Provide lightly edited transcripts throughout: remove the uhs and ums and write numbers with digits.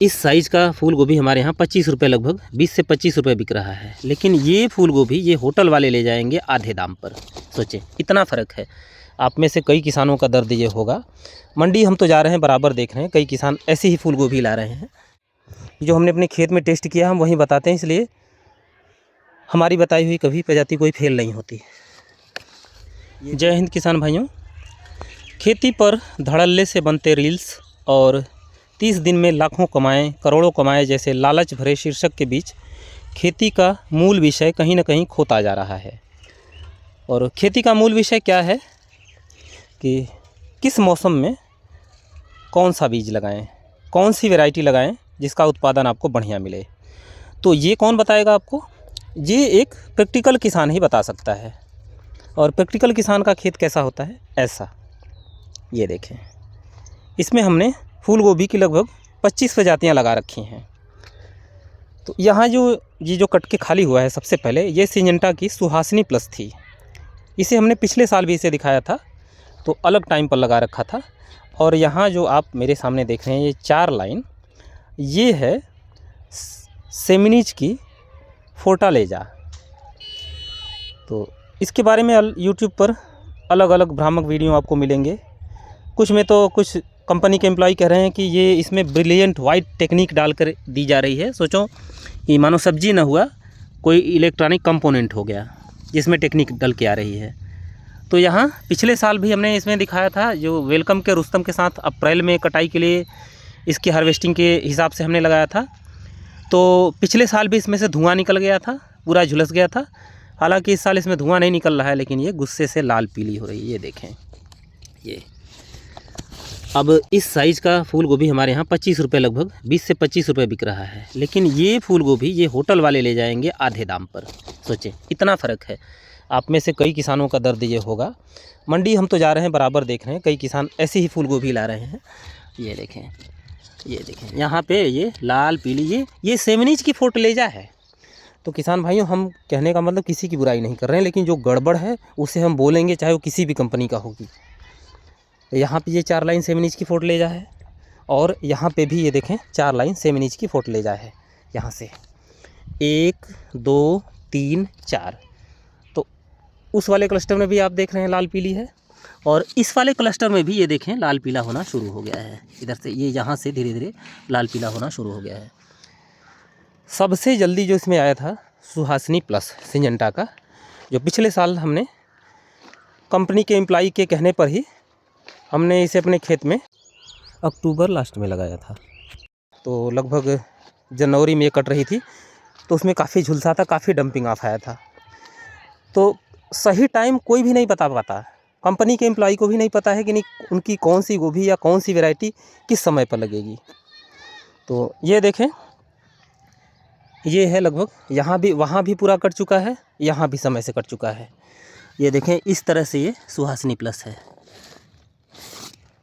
इस साइज़ का फूल गोभी हमारे यहाँ 25 रुपये, लगभग 20 से 25 रुपये बिक रहा है। लेकिन ये फूल गोभी ये होटल वाले ले जाएंगे आधे दाम पर। सोचें, इतना फ़र्क है। आप में से कई किसानों का दर्द ये होगा। मंडी हम तो जा रहे हैं, बराबर देख रहे हैं, कई किसान ऐसे ही फूल गोभी ला रहे हैं। जो हमने अपने खेत में टेस्ट किया हम वहीं बताते हैं, इसलिए हमारी बताई हुई कभी प्रजाति कोई फेल नहीं होती। जय हिंद किसान भाइयों। खेती पर धड़ल्ले से बनते रील्स और 30 दिन में लाखों कमाएं, करोड़ों कमाएं जैसे लालच भरे शीर्षक के बीच खेती का मूल विषय कहीं ना कहीं खोता जा रहा है। और खेती का मूल विषय क्या है कि किस मौसम में कौन सा बीज लगाएं, कौन सी वैरायटी लगाएं जिसका उत्पादन आपको बढ़िया मिले। तो ये कौन बताएगा आपको? ये एक प्रैक्टिकल किसान ही बता सकता है। और प्रैक्टिकल किसान का खेत कैसा होता है? ऐसा। ये देखें, इसमें हमने फूल गोभी की लगभग 25 प्रजातियाँ लगा रखी हैं। तो यहाँ जो कट के खाली हुआ है, सबसे पहले ये सिंजेंटा की सुहासिनी प्लस थी। इसे हमने पिछले साल भी इसे दिखाया था, तो अलग टाइम पर लगा रखा था। और यहाँ जो आप मेरे सामने देख रहे हैं ये 4 लाइन, ये है सेमिनीज की फोर्टालेजा। तो इसके बारे में यूट्यूब पर अलग अलग भ्रामक वीडियो आपको मिलेंगे। कुछ में तो कुछ कंपनी के एम्प्लॉय कह रहे हैं कि ये इसमें ब्रिलियंट वाइट टेक्निक डालकर दी जा रही है। सोचो कि मानो सब्जी ना हुआ, कोई इलेक्ट्रॉनिक कंपोनेंट हो गया जिसमें टेक्निक डल के आ रही है। तो यहाँ पिछले साल भी हमने इसमें दिखाया था, जो वेलकम के रुस्तम के साथ अप्रैल में कटाई के लिए इसकी हार्वेस्टिंग के हिसाब से हमने लगाया था। तो पिछले साल भी इसमें से धुआं निकल गया था, पूरा झुलस गया था। हालांकि इस साल इसमें धुआं नहीं निकल रहा है, लेकिन ये गुस्से से लाल पीली हो रही है। ये देखें, ये अब इस साइज़ का फूल गोभी हमारे यहाँ 25 रुपये, लगभग 20 से 25 रुपये बिक रहा है। लेकिन ये फूल गोभी ये होटल वाले ले जाएंगे आधे दाम पर। सोचें, इतना फ़र्क है। आप में से कई किसानों का दर्द ये होगा। मंडी हम तो जा रहे हैं, बराबर देख रहे हैं, कई किसान ऐसे ही फूल गोभी ला रहे हैं। ये देखें, यहाँ पे ये लाल पीली, ये सेमिनीज की फोर्टालेजा है। तो किसान भाइयों, हम कहने का मतलब किसी की बुराई नहीं कर रहे हैं, लेकिन जो गड़बड़ है उसे हम बोलेंगे, चाहे वो किसी भी कंपनी का होगी। यहाँ पे ये 4 लाइन सेमिनीज की फोर्टालेजा है, और यहाँ पे भी ये देखें 4 लाइन सेमिनीज की फोर्टालेजा है। यहाँ से 1 2 3 4। तो उस वाले क्लस्टर में भी आप देख रहे हैं लाल पीली है, और इस वाले क्लस्टर में भी ये देखें लाल पीला होना शुरू हो गया है। इधर से ये यहाँ से धीरे धीरे लाल पीला होना शुरू हो गया है। सबसे जल्दी जो इसमें आया था सुहासिनी प्लस सिंजेंटा का, जो पिछले साल हमने कंपनी के एम्प्लॉई के कहने पर ही हमने इसे अपने खेत में अक्टूबर लास्ट में लगाया था। तो लगभग जनवरी में ये कट रही थी, तो उसमें काफ़ी झुलसा था, काफ़ी डंपिंग ऑफ आया था। तो सही टाइम कोई भी नहीं बता पाता, कंपनी के एम्प्लॉई को भी नहीं पता है कि नहीं उनकी कौन सी गोभी या कौन सी वैरायटी किस समय पर लगेगी। तो ये देखें, ये है लगभग, यहाँ भी वहाँ भी पूरा कट चुका है, यहाँ भी समय से कट चुका है। ये देखें, इस तरह से ये सुहासिनी प्लस है।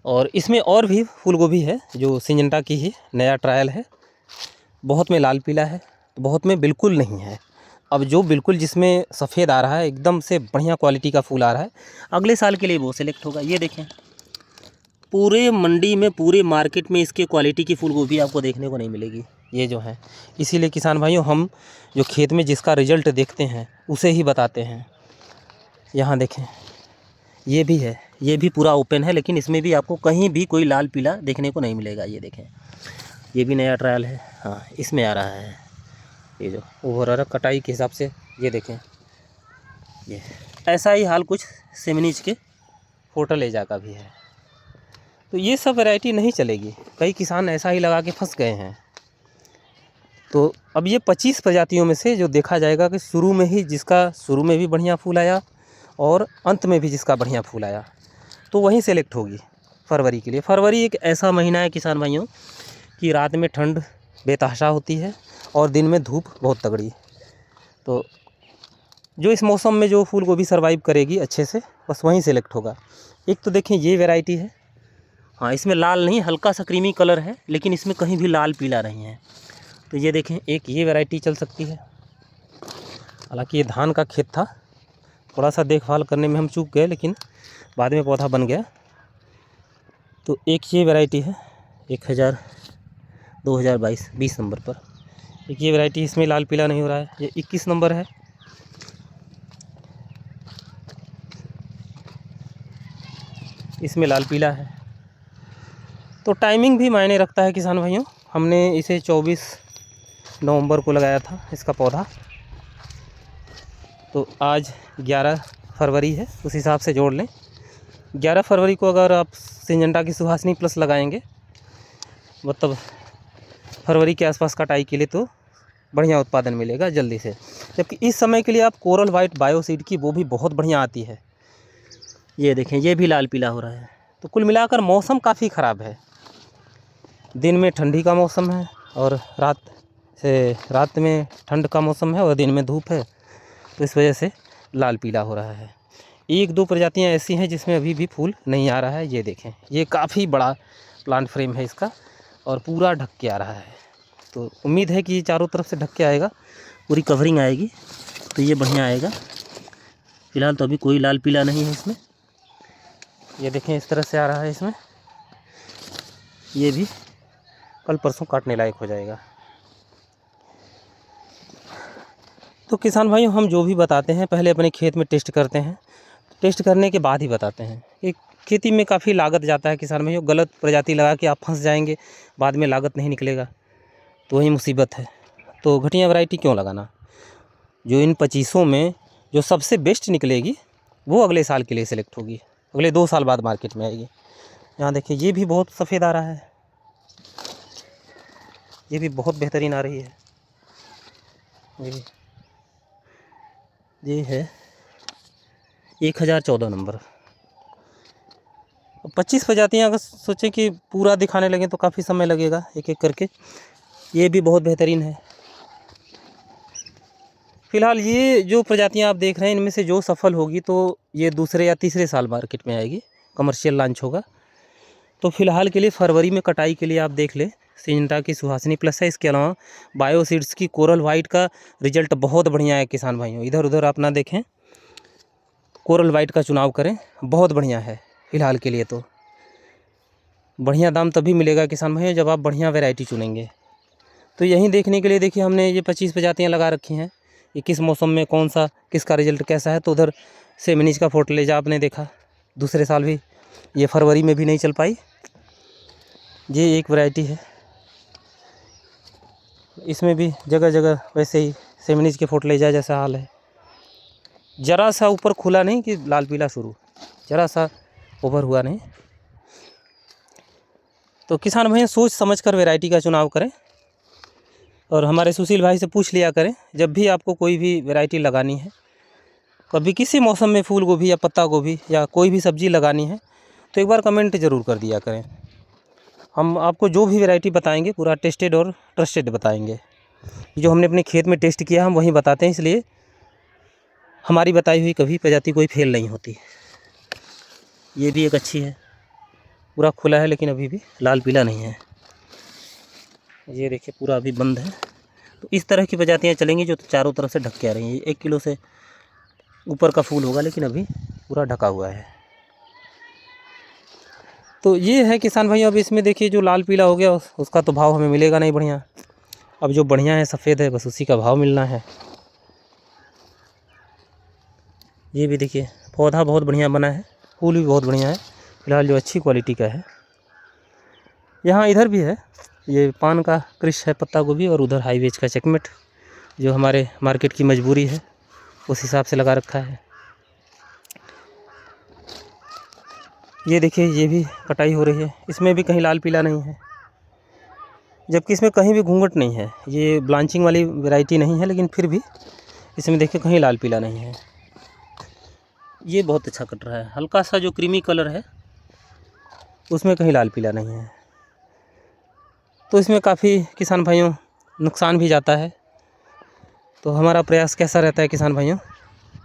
और इसमें और भी फूल गोभी है जो सिंजेंटा की ही नया ट्रायल है। बहुत में लाल पीला है, बहुत में बिल्कुल नहीं है। अब जो बिल्कुल जिसमें सफ़ेद आ रहा है, एकदम से बढ़िया क्वालिटी का फूल आ रहा है, अगले साल के लिए वो सिलेक्ट होगा। ये देखें, पूरे मंडी में, पूरे मार्केट में इसके क्वालिटी की फूल गोभी आपको देखने को नहीं मिलेगी, ये जो है। इसीलिए किसान भाइयों, हम जो खेत में जिसका रिजल्ट देखते हैं उसे ही बताते हैं। यहाँ देखें, ये भी है, ये भी पूरा ओपन है, लेकिन इसमें भी आपको कहीं भी कोई लाल पीला देखने को नहीं मिलेगा। ये देखें, ये भी नया ट्रायल है। हाँ, इसमें आ रहा है ये जो ओवरऑल कटाई के हिसाब से। ये देखें, ये ऐसा ही हाल कुछ सेमिनीज के फोर्टालेजा का भी है। तो ये सब वैरायटी नहीं चलेगी, कई किसान ऐसा ही लगा के फंस गए हैं। तो अब ये 25 प्रजातियों में से जो देखा जाएगा कि शुरू में ही जिसका शुरू में भी बढ़िया फूल आया और अंत में भी जिसका बढ़िया फूल आया, तो वहीं सेलेक्ट होगी फरवरी के लिए। फरवरी एक ऐसा महीना है किसान भाइयों कि रात में ठंड बेतहाशा होती है और दिन में धूप बहुत तगड़ी। तो जो इस मौसम में जो फूल गोभी सर्वाइव करेगी अच्छे से, बस वहीं सेलेक्ट होगा। एक तो देखें, ये वैरायटी है। हाँ, इसमें लाल नहीं, हल्का सा क्रीमी कलर है, लेकिन इसमें कहीं भी लाल पीला नहीं है। तो ये देखें, एक ये वैरायटी चल सकती है। हालांकि ये धान का खेत था, थोड़ा सा देखभाल करने में हम चूक गए, लेकिन बाद में पौधा बन गया। तो एक ये वैरायटी है, 2022 20 नंबर पर। एक ये वैरायटी, इसमें लाल पीला नहीं हो रहा है, ये 21 नंबर है। इसमें लाल पीला है। तो टाइमिंग भी मायने रखता है किसान भाइयों। हमने इसे 24 नवंबर को लगाया था इसका पौधा, तो आज 11 फरवरी है, उस हिसाब से जोड़ लें। 11 फरवरी को अगर आप सिंजेंटा की सुहासिनी प्लस लगाएंगे, मतलब फरवरी के आसपास कटाई के लिए, तो बढ़िया उत्पादन मिलेगा जल्दी से। जबकि इस समय के लिए आप कोरल वाइट बायोसीड की, वो भी बहुत बढ़िया आती है। ये देखें, ये भी लाल पीला हो रहा है। तो कुल मिलाकर मौसम काफ़ी ख़राब है। दिन में ठंडी का मौसम है और रात में ठंड का मौसम है और दिन में धूप है, तो इस वजह से लाल पीला हो रहा है। एक दो प्रजातियां ऐसी हैं जिसमें अभी भी फूल नहीं आ रहा है। ये देखें, ये काफ़ी बड़ा प्लांट फ्रेम है इसका और पूरा ढक के आ रहा है। तो उम्मीद है कि ये चारों तरफ से ढक के आएगा, पूरी कवरिंग आएगी तो ये बढ़िया आएगा। फ़िलहाल तो अभी कोई लाल पीला नहीं है इसमें। ये देखें, इस तरह से आ रहा है इसमें। ये भी कल परसों काटने लायक हो जाएगा। तो किसान भाइयों, हम जो भी बताते हैं पहले अपने खेत में टेस्ट करते हैं, टेस्ट करने के बाद ही बताते हैं। एक खेती में काफ़ी लागत जाता है किसान भाइयों। गलत प्रजाति लगा के आप फंस जाएंगे, बाद में लागत नहीं निकलेगा, तो वही मुसीबत है। तो घटिया वैरायटी क्यों लगाना। जो इन 2500 में जो सबसे बेस्ट निकलेगी वो अगले साल के लिए सिलेक्ट होगी, अगले 2 साल बाद मार्केट में आएगी। यहाँ देखिए, ये भी बहुत सफ़ेद आ रहा है, ये भी बहुत बेहतरीन आ रही है। ये है 1014 नंबर। 25 प्रजातियाँ अगर सोचें कि पूरा दिखाने लगे तो काफ़ी समय लगेगा एक एक करके। ये भी बहुत बेहतरीन है। फ़िलहाल ये जो प्रजातियाँ आप देख रहे हैं, इनमें से जो सफल होगी तो ये दूसरे या तीसरे साल मार्केट में आएगी, कमर्शियल लॉन्च होगा। तो फ़िलहाल के लिए फरवरी में कटाई के लिए आप देख लें, सिंजेंटा की सुहासिनी प्लस है। इसके अलावा बायोसीड्स की कोरल वाइट का रिजल्ट बहुत बढ़िया है किसान भाइयों। इधर उधर आप ना देखें, कोरल वाइट का चुनाव करें, बहुत बढ़िया है। फ़िलहाल के लिए तो बढ़िया दाम तभी मिलेगा किसान भाइयों जब आप बढ़िया वैरायटी चुनेंगे। तो यहीं देखने के लिए देखिए, हमने ये 25 प्रजातियाँ लगा रखी हैं। ये किस मौसम में कौन सा, किसका रिजल्ट कैसा है। तो उधर सेमिनीज का फोर्टिलाइजर आपने देखा, दूसरे साल भी ये फरवरी में भी नहीं चल पाई। ये एक वैरायटी है, इसमें भी जगह जगह वैसे ही सेमिनीज के फोर्टिलाइजर जैसा हाल है। ज़रा सा ऊपर खुला नहीं कि लाल पीला शुरू, ज़रा सा ओवर हुआ नहीं। तो किसान भाई सोच समझ कर वैरायटी का चुनाव करें और हमारे सुशील भाई से पूछ लिया करें जब भी आपको कोई भी वैरायटी लगानी है। कभी किसी मौसम में फूल गोभी या पत्ता गोभी या कोई भी सब्ज़ी लगानी है तो एक बार कमेंट ज़रूर कर दिया करें। हम आपको जो भी वैरायटी बताएंगे पूरा टेस्टेड और ट्रस्टेड बताएंगे। जो हमने अपने खेत में टेस्ट किया हम वहीं बताते हैं, इसलिए हमारी बताई हुई कभी प्रजाति कोई फेल नहीं होती। ये भी एक अच्छी है, पूरा खुला है लेकिन अभी भी लाल पीला नहीं है। ये देखिए, पूरा अभी बंद है। तो इस तरह की प्रजातियाँ चलेंगी जो चारों तरफ से ढक के आ रही हैं। 1 किलो से ऊपर का फूल होगा लेकिन अभी पूरा ढका हुआ है। तो ये है किसान भाई। अब इसमें देखिए, जो लाल पीला हो गया उसका तो भाव हमें मिलेगा नहीं बढ़िया। अब जो बढ़िया है सफ़ेद है, बस उसी का भाव मिलना है। ये भी देखिए, पौधा बहुत बढ़िया बना है, फूल भी बहुत बढ़िया है। फ़िलहाल जो अच्छी क्वालिटी का है। यहाँ इधर भी है, ये पान का कृष है, पत्ता गोभी, और उधर हाईवेज का चेकमेट जो हमारे मार्केट की मजबूरी है उस हिसाब से लगा रखा है। ये देखिए, ये भी कटाई हो रही है, इसमें भी कहीं लाल पीला नहीं है, जबकि इसमें कहीं भी घूंघट नहीं है। ये ब्लांचिंग वाली वैरायटी नहीं है लेकिन फिर भी इसमें देखिए कहीं लाल पीला नहीं है। ये बहुत अच्छा कट रहा है, हल्का सा जो क्रीमी कलर है उसमें कहीं लाल पीला नहीं है। तो इसमें काफ़ी किसान भाइयों नुकसान भी जाता है। तो हमारा प्रयास कैसा रहता है किसान भाइयों,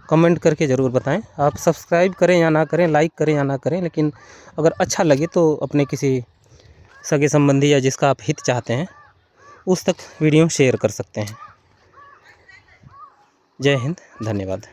कमेंट करके ज़रूर बताएं। आप सब्सक्राइब करें या ना करें, लाइक करें या ना करें, लेकिन अगर अच्छा लगे तो अपने किसी सगे संबंधी या जिसका आप हित चाहते हैं उस तक वीडियो शेयर कर सकते हैं। जय हिंद, धन्यवाद।